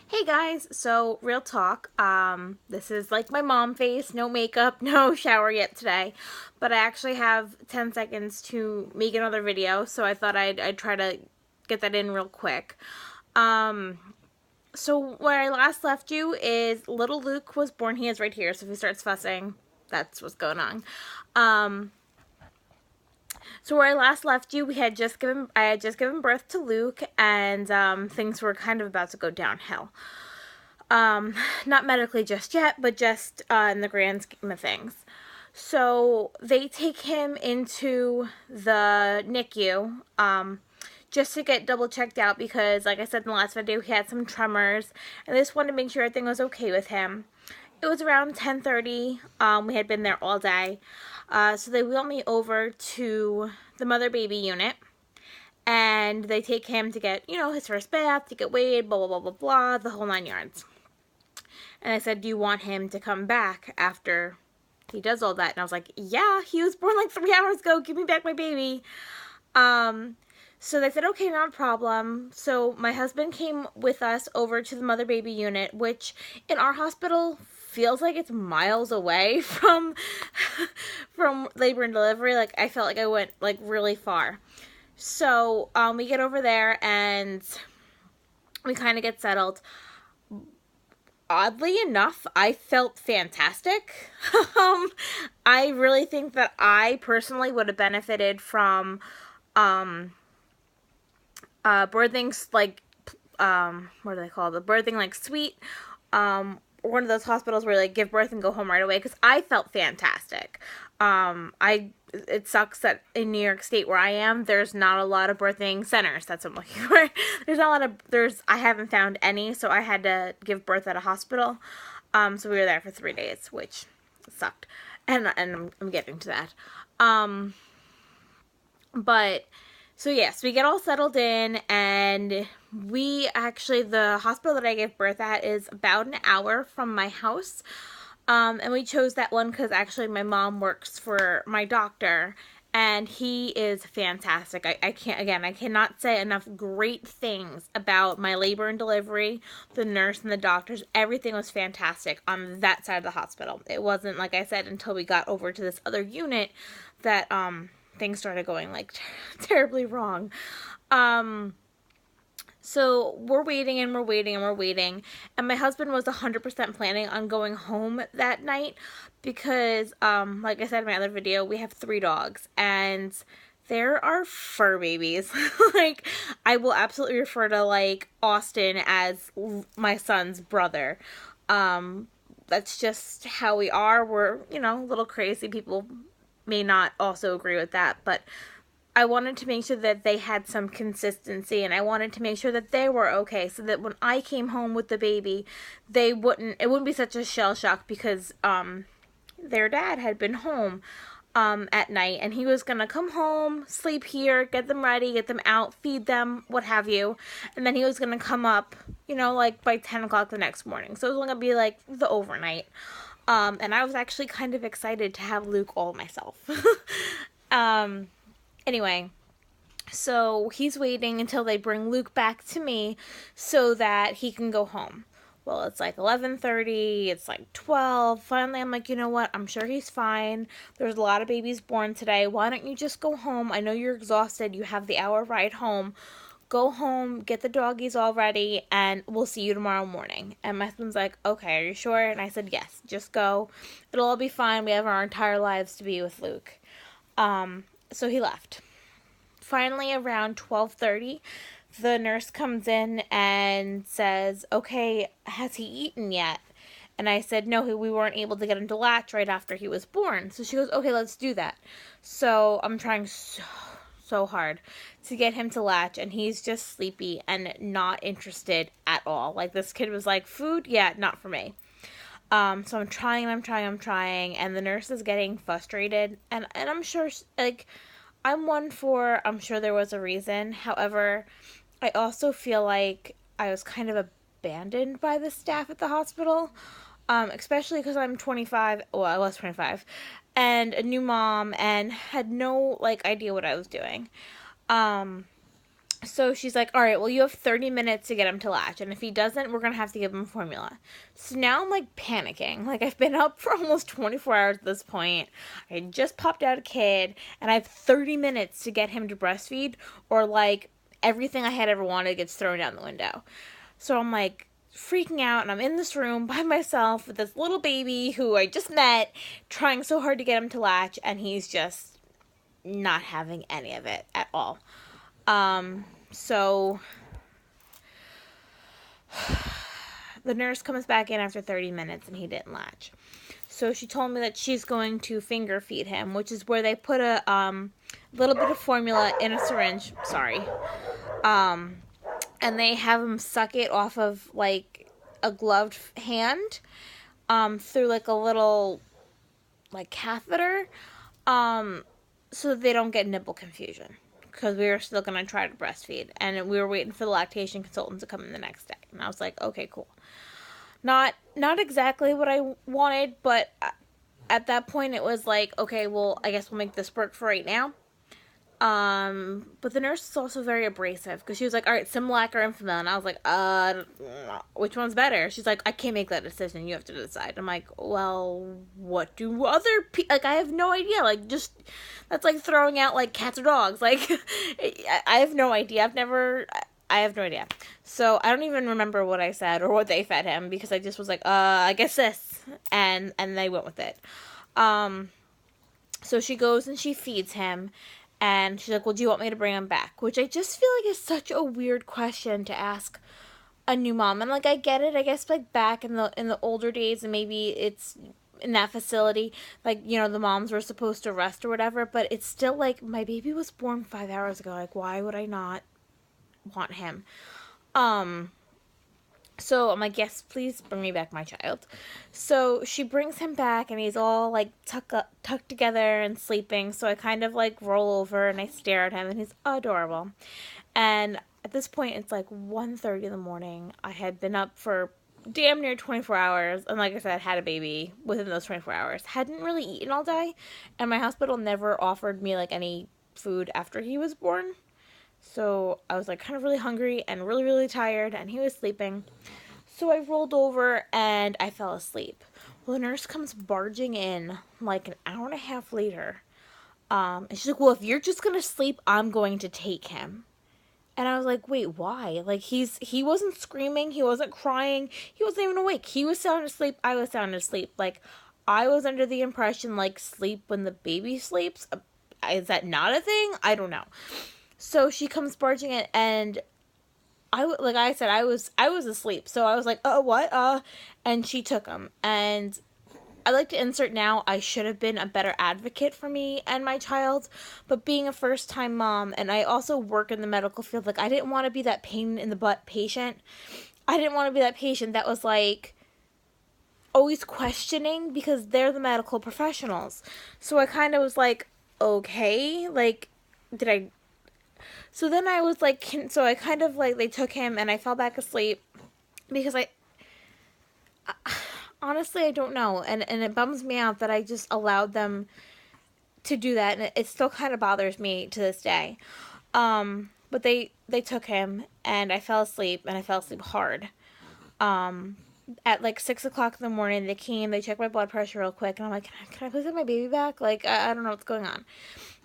Hey guys, so real talk, this is like my mom face, no makeup, no shower yet today, but I actually have 10 seconds to make another video, so I thought I'd try to get that in real quick. Um, so where I last left you is little Luke was born. He is right here, so if he starts fussing, that's what's going on. So where I last left you, I had just given birth to Luke, and things were kind of about to go downhill. Not medically just yet, but just in the grand scheme of things. So they take him into the NICU just to get double checked out because, like I said in the last video, he had some tremors, and they just wanted to make sure everything was okay with him. It was around 10:30. We had been there all day, so they wheeled me over to the mother baby unit. And they take him to get, his first bath, to get weighed, blah, blah, blah, blah, blah, the whole 9 yards. And I said, do you want him to come back after he does all that? And I was like, yeah, he was born like 3 hours ago. Give me back my baby. So they said, okay, not a problem. So my husband came with us over to the mother baby unit, which in our hospital feels like it's miles away from labor and delivery. Like I felt like I went like really far. So we get over there and we kind of get settled. Oddly enough, I felt fantastic. I really think that I personally would have benefited from birthing, like, what do they call it? The birthing, like, suite. One of those hospitals where they give birth and go home right away, because I felt fantastic. It sucks that in New York State where I am, there's not a lot of birthing centers. That's what I'm looking for. I haven't found any, so I had to give birth at a hospital. So we were there for 3 days, which sucked. And I'm getting to that. But, so yes, we get all settled in, and the hospital that I gave birth at is about an hour from my house. And we chose that one because actually my mom works for my doctor, and he is fantastic. I cannot say enough great things about my labor and delivery, the nurse and the doctors. Everything was fantastic on that side of the hospital. It wasn't, like I said, until we got over to this other unit that, things started going, like, terribly wrong. So we're waiting and we're waiting and we're waiting. And my husband was 100% planning on going home that night because, like I said in my other video, we have 3 dogs. And there are fur babies. Like, I will absolutely refer to, like, Austin as my son's brother. That's just how we are. We're, a little crazy. People may not also agree with that, but I wanted to make sure that they had some consistency, and I wanted to make sure that they were okay, so that when I came home with the baby, it wouldn't be such a shell shock because their dad had been home at night, and he was gonna come home, sleep here, get them ready, get them out, feed them, what have you, and then he was gonna come up, like by 10 o'clock the next morning. So it was only gonna be like the overnight. And I was actually kind of excited to have Luke all myself. Anyway, so he's waiting until they bring Luke back to me so that he can go home. Well, it's like 11:30, it's like 12. Finally, I'm like, you know what? I'm sure he's fine. There's a lot of babies born today. Why don't you just go home? I know you're exhausted. You have the hour ride home. Go home, get the doggies all ready, and we'll see you tomorrow morning. And my husband's like, okay, are you sure? And I said, yes, just go. It'll all be fine. We have our entire lives to be with Luke. So he left. Finally, around 12:30, the nurse comes in and says, okay, has he eaten yet? And I said, no, we weren't able to get him to latch right after he was born. So she goes, okay, let's do that. So I'm trying so hard to get him to latch, and he's just sleepy and not interested at all. Like, this kid was like, food? Yeah, not for me. So I'm trying, and the nurse is getting frustrated, and I'm sure, like, I'm sure there was a reason. However, I also feel like I was kind of abandoned by the staff at the hospital, especially because I'm 25, well, I was 25, and a new mom, and had no, like, idea what I was doing. So she's like, all right, well, you have 30 minutes to get him to latch. And if he doesn't, we're going to have to give him formula. So now I'm like panicking. Like, I've been up for almost 24 hours at this point. I just popped out a kid, and I have 30 minutes to get him to breastfeed, or like everything I had ever wanted gets thrown down the window. So I'm like freaking out, and I'm in this room by myself with this little baby who I just met, trying so hard to get him to latch, and he's just not having any of it at all. So the nurse comes back in after 30 minutes and he didn't latch. So she told me that she's going to finger feed him, which is where they put a little bit of formula in a syringe. Sorry. And they have him suck it off of like a gloved hand through like a little like catheter so that they don't get nipple confusion. Because we were still going to try to breastfeed. And we were waiting for the lactation consultant to come in the next day. And I was like, okay, cool. Not exactly what I wanted, but at that point it was like, okay, well, I guess we'll make this work for right now. But the nurse is also very abrasive. Because she was like, all right, Similac or Enfamil. And I was like, which one's better? She's like, I can't make that decision. You have to decide. I'm like, well, what do other people... Like, I have no idea. Like, just... That's like throwing out, like, cats or dogs. Like, I have no idea. I have no idea. So, I don't even remember what I said or what they fed him. Because I just was like, I guess this. And they went with it. So she goes and she feeds him. And she's like, well, do you want me to bring him back? Which I just feel like is such a weird question to ask a new mom. And, like, I get it. I guess, like, back in the older days, and maybe it's in that facility, like, you know, the moms were supposed to rest or whatever. But it's still, like, my baby was born 5 hours ago. Like, why would I not want him? So I'm like, yes, please bring me back my child. So she brings him back, and he's all, like, tucked together and sleeping. So I kind of, like, roll over, and I stare at him, and he's adorable. And at this point, it's, like, 1:30 in the morning. I had been up for damn near 24 hours. And like I said, had a baby within those 24 hours. Hadn't really eaten all day. And my hospital never offered me, like, any food after he was born. So I was, like, kind of really hungry and really, really tired, and he was sleeping. So I rolled over and I fell asleep. Well, the nurse comes barging in, like, an hour and a half later. And she's like, well, if you're just going to sleep, I'm going to take him. And I was like, wait, why? Like, he wasn't screaming, he wasn't crying, he wasn't even awake. He was sound asleep, I was sound asleep. Like, I was under the impression, like, sleep when the baby sleeps. Is that not a thing? I don't know. So she comes barging in, and like I said, I was asleep. So I was like, what? And she took him. And I like to insert now, I should have been a better advocate for me and my child. But being a first-time mom, and I also work in the medical field, like, I didn't want to be that pain-in-the-butt patient. I didn't want to be that patient that was, like, always questioning, because they're the medical professionals. So I kind of was like, okay, like, did I... So then I was like, so I kind of, like, they took him, and I fell back asleep, because honestly, I don't know, and it bums me out that I just allowed them to do that, and it still kind of bothers me to this day. But they took him, and I fell asleep, and I fell asleep hard. At, like, 6 o'clock in the morning, they came, they checked my blood pressure real quick, and I'm like, can I please have my baby back? Like, I don't know what's going on.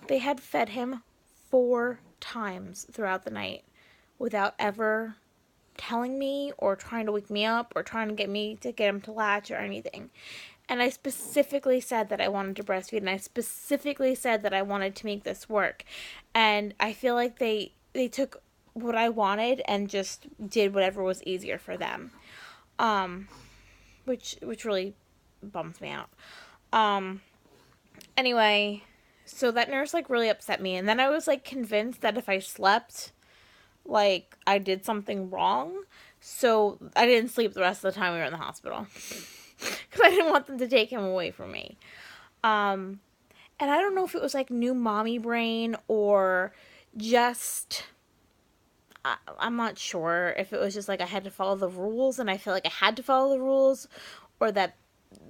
They had fed him 4 times throughout the night without ever telling me or trying to wake me up or trying to get me to get him to latch or anything. And I specifically said that I wanted to breastfeed, and I specifically said that I wanted to make this work. And I feel like they took what I wanted and just did whatever was easier for them. Which really bums me out. Anyway, so that nurse, like, really upset me. And then I was, like, convinced that if I slept, like, I did something wrong. So I didn't sleep the rest of the time we were in the hospital. Because I didn't want them to take him away from me. And I don't know if it was, like, new mommy brain or just... I'm not sure if it was just, like, I had to follow the rules, and I feel like I had to follow the rules, or that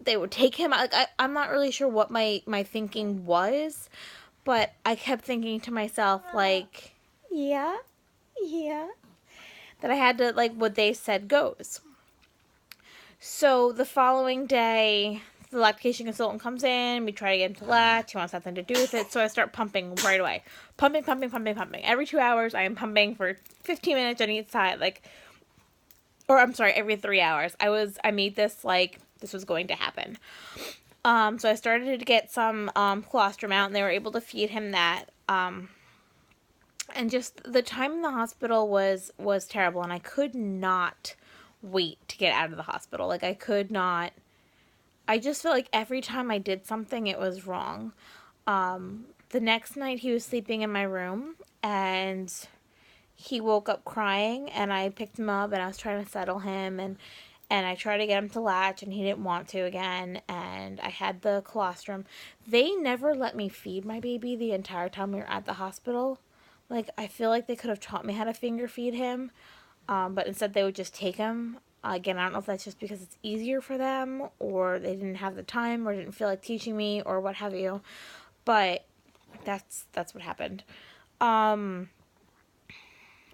they would take him. Like, I'm not really sure what my thinking was, but I kept thinking to myself, like, yeah, Yeah. That I had to, like, what they said goes. So the following day, the lactation consultant comes in. We try to get him to latch. He wants nothing to do with it. So I start pumping right away. Pumping, pumping, pumping, pumping. Every 2 hours, I am pumping for 15 minutes on each side. Like, or I'm sorry, every 3 hours. I made this like this was going to happen. So I started to get some colostrum out, and they were able to feed him that. And just the time in the hospital was terrible, and I could not wait to get out of the hospital. Like, I could not. I just felt like every time I did something, it was wrong. The next night, he was sleeping in my room, and he woke up crying, and I picked him up, and I was trying to settle him, and I tried to get him to latch, and he didn't want to again, and I had the colostrum. They never let me feed my baby the entire time we were at the hospital. Like, I feel like they could have taught me how to finger feed him, but instead they would just take him. Again, I don't know if that's just because it's easier for them, or they didn't have the time, or didn't feel like teaching me, or what have you. But that's what happened.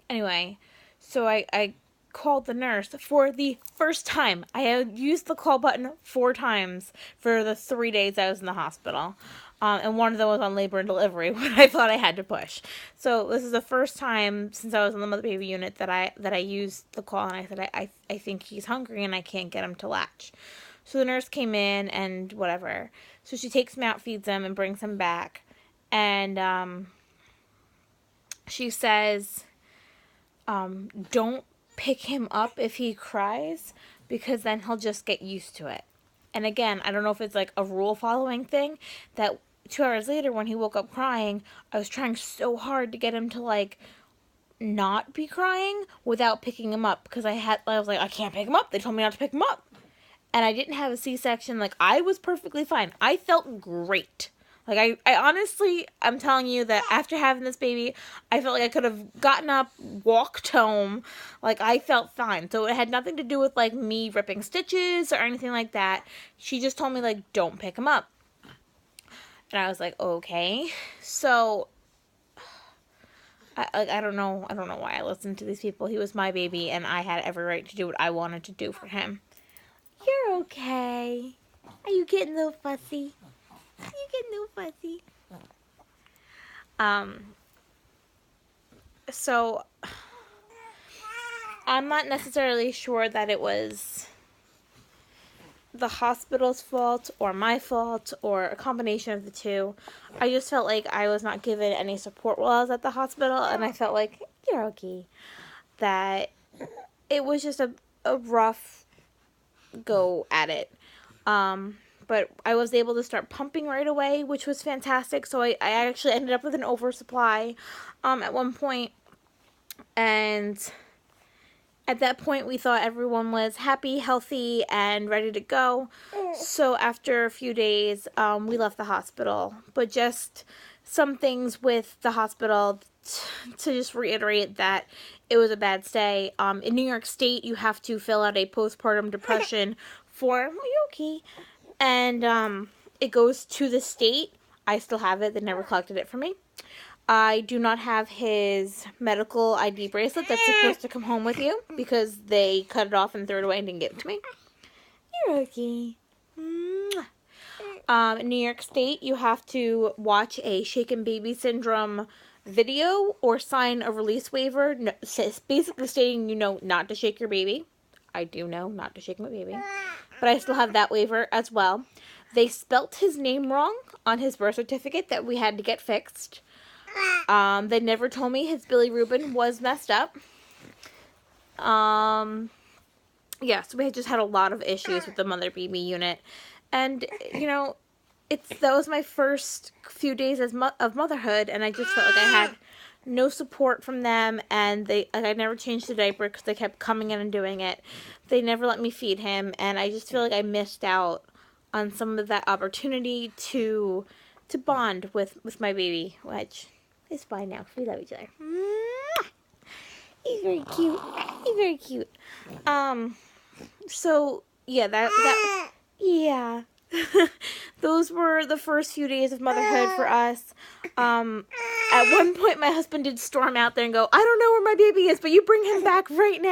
Anyway, so I called the nurse for the first time. I had used the call button 4 times for the 3 days I was in the hospital. And one of them was on labor and delivery, when I thought I had to push. So this is the first time since I was in the mother baby unit that I used the call, and I said I think he's hungry and I can't get him to latch. So the nurse came in and whatever. So she takes him out, feeds him, and brings him back. And she says, don't pick him up if he cries, because then he'll just get used to it. And again, I don't know if it's like a rule following thing, that 2 hours later when he woke up crying, I was trying so hard to get him to like not be crying without picking him up, because I was like, I can't pick him up. They told me not to pick him up. And I didn't have a C-section. Like, I was perfectly fine. I felt great. Like, I honestly, I'm telling you that after having this baby, I felt like I could have gotten up, walked home. Like, I felt fine. So it had nothing to do with, like, me ripping stitches or anything like that. She just told me, like, don't pick him up. And I was like, okay. So, I don't know why I listened to these people. He was my baby, and I had every right to do what I wanted to do for him. You're okay. Are you getting a little fussy? You get no fuzzy. So I'm not necessarily sure that it was the hospital's fault or my fault or a combination of the two. I just felt like I was not given any support while I was at the hospital, and I felt like, you're okay. That it was just a rough go at it. But I was able to start pumping right away, which was fantastic. So I actually ended up with an oversupply at one point. And at that point, we thought everyone was happy, healthy, and ready to go. So after a few days, we left the hospital. But just some things with the hospital to just reiterate that it was a bad stay. In New York State, you have to fill out a postpartum depression form. Are you okay? And it goes to the state. I still have it. They never collected it for me. I do not have his medical ID bracelet that's supposed to come home with you, because they cut it off and threw it away and didn't give it to me. You're okay. In New York State, you have to watch a shaken baby syndrome video or sign a release waiver, basically stating you know not to shake your baby. I do know not to shake my baby. But I still have that waiver as well. They spelt his name wrong on his birth certificate that we had to get fixed. They never told me his bilirubin was messed up. Yeah, so we just had a lot of issues with the mother baby unit. And, you know, that was my first few days of motherhood, and I just felt like I had no support from them, and I never changed the diaper because they kept coming in and doing it. They never let me feed him, and I just feel like I missed out on some of that opportunity to bond with my baby, which is fine now. We love each other. He's very cute. He's very cute. So yeah, that yeah. those were the first few days of motherhood for us. At one point, my husband did storm out there and go, I don't know where my baby is, but you bring him back right now.